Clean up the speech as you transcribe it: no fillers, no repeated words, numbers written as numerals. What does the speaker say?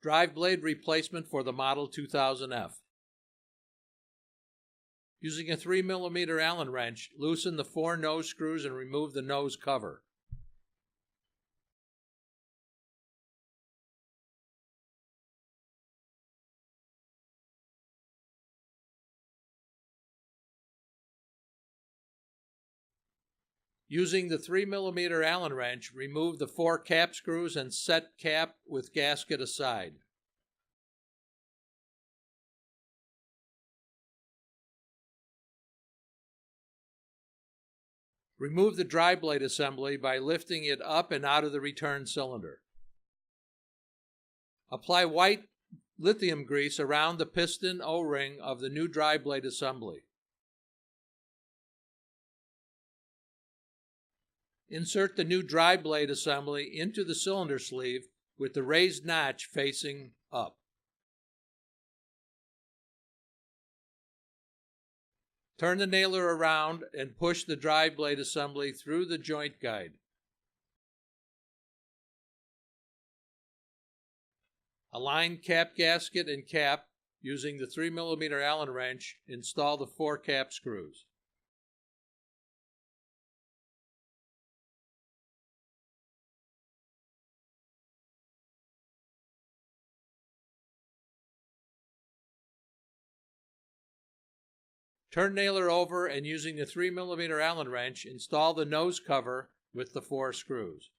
Drive blade replacement for the Model 2000F. Using a 3mm Allen wrench, loosen the 4 nose screws and remove the nose cover. Using the 3mm Allen wrench, remove the 4 cap screws and set cap with gasket aside. Remove the drive blade assembly by lifting it up and out of the return cylinder. Apply white lithium grease around the piston O-ring of the new drive blade assembly. Insert the new drive blade assembly into the cylinder sleeve with the raised notch facing up. Turn the nailer around and push the drive blade assembly through the joint guide. Align cap gasket and cap using the 3mm Allen wrench. Install the 4 cap screws. Turn nailer over and using the 3mm Allen wrench, install the nose cover with the 4 screws.